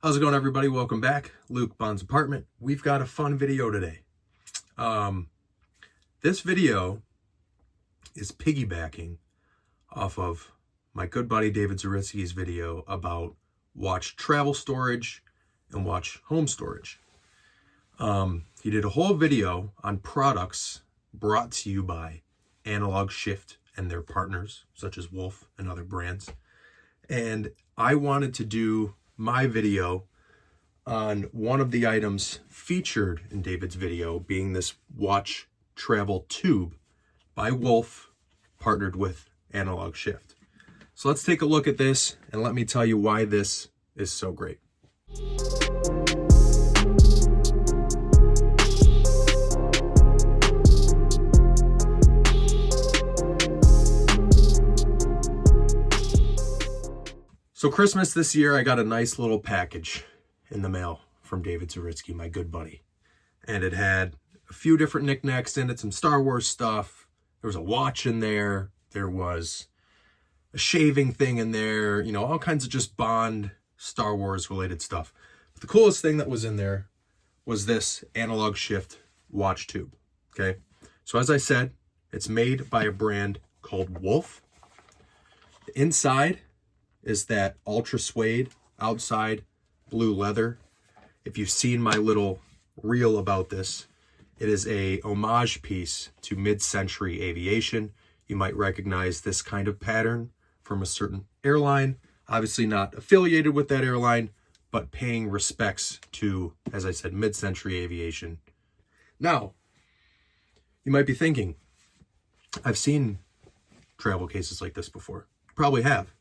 How's it going, everybody? Welcome back. Luke Bond's Apartment. We've got a fun video today. This video is piggybacking off of my good buddy David Zaritsky's video about watch travel storage and watch home storage. He did a whole video on products brought to you by Analog Shift and their partners, such as Wolf and other brands. And I wanted to do my video on one of the items featured in David's video, being this watch travel tube by Wolf, partnered with Analog Shift. So let's take a look at this and let me tell you why this is so great. So Christmas this year, I got a nice little package in the mail from David Zaritsky, my good buddy. And it had a few different knickknacks in it, some Star Wars stuff. There was a watch in there. There was a shaving thing in there, you know, all kinds of just Bond, Star Wars related stuff. But the coolest thing that was in there was this Analog Shift watch tube, okay? So as I said, it's made by a brand called Wolf. The inside is that ultra suede, outside blue leather. If you've seen my little reel about this, it is a homage piece to mid-century aviation. You might recognize this kind of pattern from a certain airline, obviously not affiliated with that airline, but paying respects to, as I said, mid-century aviation. Now, you might be thinking, I've seen travel cases like this before. Probably have.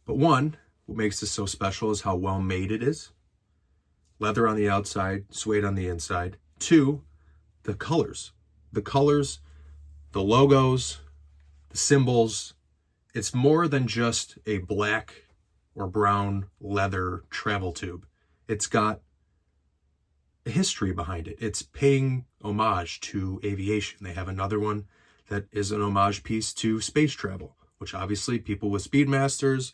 But one, what makes this so special is how well made it is. Leather on the outside, suede on the inside. Two, the colors. The colors, the logos, the symbols. It's more than just a black or brown leather travel tube. It's got a history behind it. It's paying homage to aviation. They have another one that is an homage piece to space travel, which obviously people with Speedmasters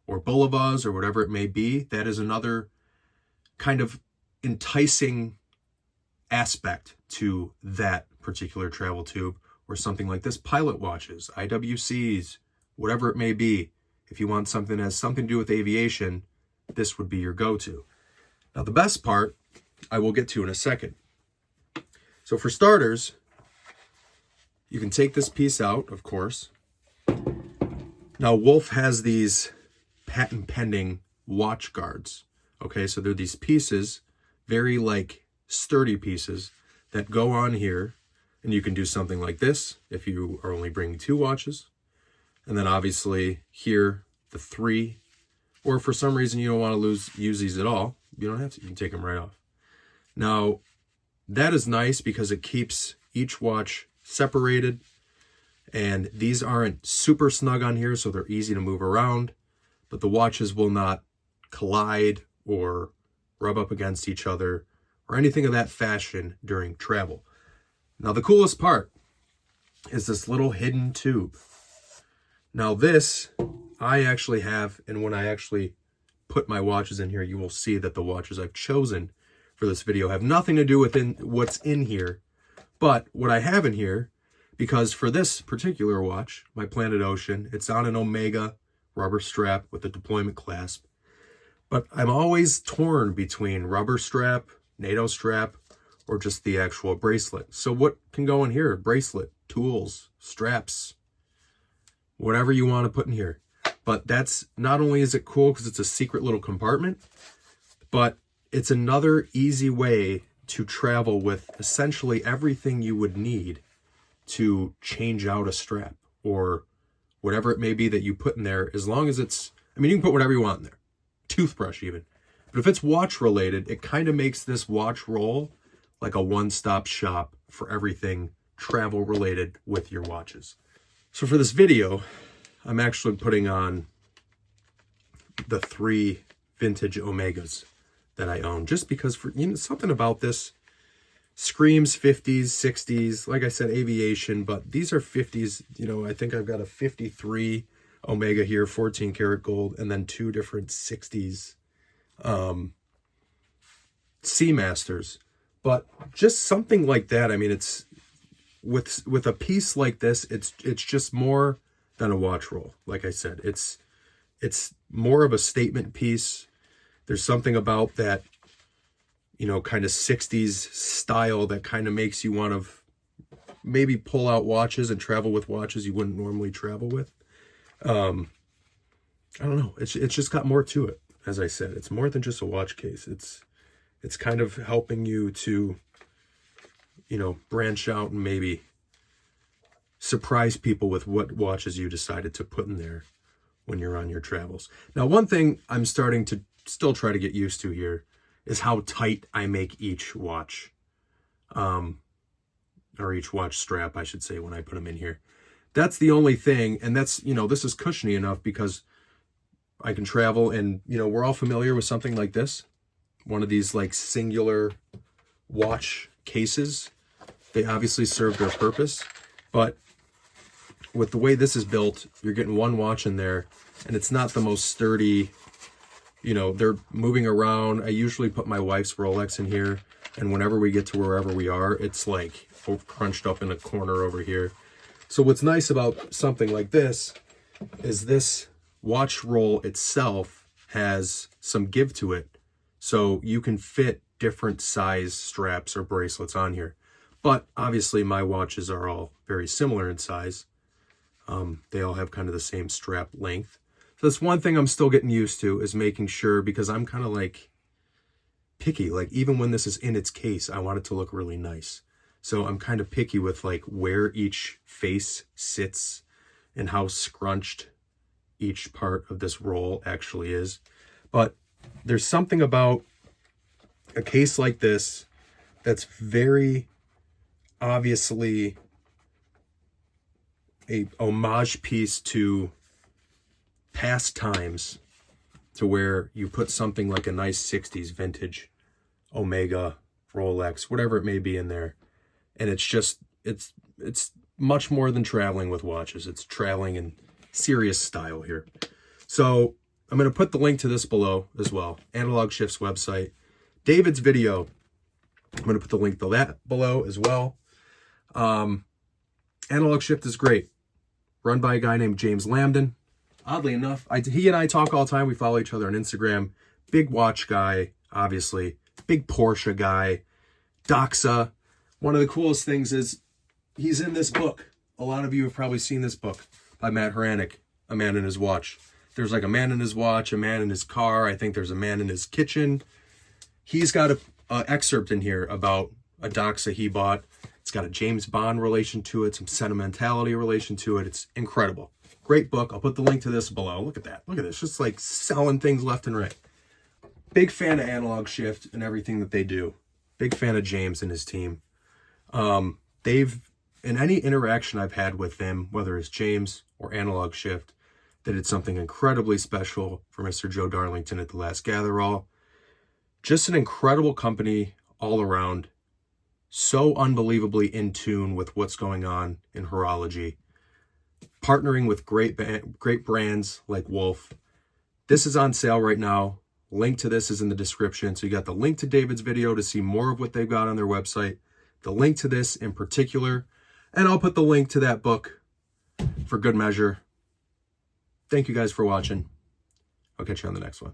or Bulivas or whatever it may be, that is another kind of enticing aspect to that particular travel tube, or something like this, pilot watches, IWCs, whatever it may be. If you want something that has something to do with aviation, this would be your go-to. Now, the best part, I will get to in a second. So for starters, you can take this piece out, of course. Now, Wolf has these patent pending watch guards. Okay, so they're these pieces, very like sturdy pieces that go on here, and you can do something like this if you are only bringing two watches. And then obviously here, the three, or for some reason you don't want to use these at all, you don't have to, you can take them right off. Now, that is nice because it keeps each watch separated, and these aren't super snug on here, so they're easy to move around, but the watches will not collide or rub up against each other or anything of that fashion during travel. Now, the coolest part is this little hidden tube. Now, this I actually have, and when I actually put my watches in here, you will see that the watches I've chosen for this video have nothing to do with what's in here, but what I have in here, because for this particular watch, my Planet Ocean, it's on an Omega rubber strap with a deployment clasp. But I'm always torn between rubber strap, NATO strap, or just the actual bracelet. So what can go in here? Bracelet, tools, straps, whatever you want to put in here. But that's, not only is it cool because it's a secret little compartment, but it's another easy way to travel with essentially everything you would need to change out a strap or whatever it may be that you put in there, as long as it's, I mean, you can put whatever you want in there. Toothbrush even. But if it's watch related, it kind of makes this watch roll like a one-stop shop for everything travel related with your watches. So for this video, I'm actually putting on the 3 vintage Omegas that I own, just because for, you know, something about this screams 50s, 60s, like I said, aviation, but these are 50s. You know, I think I've got a 53 Omega here, 14 karat gold, and then 2 different 60s Seamasters. But just something like that. I mean, it's with a piece like this, it's just more than a watch roll. Like I said, it's more of a statement piece. There's something about that, kind of 60s style that kind of makes you want to maybe pull out watches and travel with watches you wouldn't normally travel with. I don't know. It's just got more to it. As I said, it's more than just a watch case. It's kind of helping you to, branch out and maybe surprise people with what watches you decided to put in there when you're on your travels. Now, one thing I'm starting to still try to get used to here is how tight I make each watch, or each watch strap, I should say, when I put them in here. That's the only thing, and that's, this is cushiony enough because I can travel, and, we're all familiar with something like this. One of these, like, singular watch cases. They obviously serve their purpose, but with the way this is built, you're getting one watch in there, and it's not the most sturdy. They're moving around. I usually put my wife's Rolex in here, and whenever we get to wherever we are, it's like crunched up in a corner over here. So what's nice about something like this is this watch roll itself has some give to it. So you can fit different size straps or bracelets on here. But obviously my watches are all very similar in size. They all have kind of the same strap length. So that's one thing I'm still getting used to, is making sure, because I'm kind of like picky. Like, even when this is in its case, I want it to look really nice. So I'm kind of picky with like where each face sits and how scrunched each part of this roll actually is. But there's something about a case like this that's very obviously a homage piece to past times, to where you put something like a nice 60s vintage Omega, Rolex, whatever it may be in there. And it's just, it's much more than traveling with watches. It's traveling in serious style here. So I'm going to put the link to this below as well. Analog Shift's website. David's video, I'm going to put the link to that below as well. Analog Shift is great. Run by a guy named James Lambden. Oddly enough, he and I talk all the time. We follow each other on Instagram. Big watch guy, obviously. Big Porsche guy. Doxa. One of the coolest things is he's in this book. A lot of you have probably seen this book by Matt Horanek, A Man in His Watch. There's like a man in his watch, a man in his car. I think there's a man in his kitchen. He's got an excerpt in here about a Doxa he bought. It's got a James Bond relation to it, some sentimentality relation to it. It's incredible. Great book. I'll put the link to this below. Look at that. Look at this. Just like selling things left and right. Big fan of Analog Shift and everything that they do. Big fan of James and his team. They've, in any interaction I've had with them, whether it's James or Analog Shift, they did something incredibly special for Mr. Joe Darlington at the last Gatherall. Just an incredible company all around. So unbelievably in tune with what's going on in horology. Partnering with great brands like Wolf. This is on sale right now. Link to this is in the description. So you got the link to David's video to see more of what they've got on their website. The link to this in particular. And I'll put the link to that book for good measure. Thank you guys for watching. I'll catch you on the next one.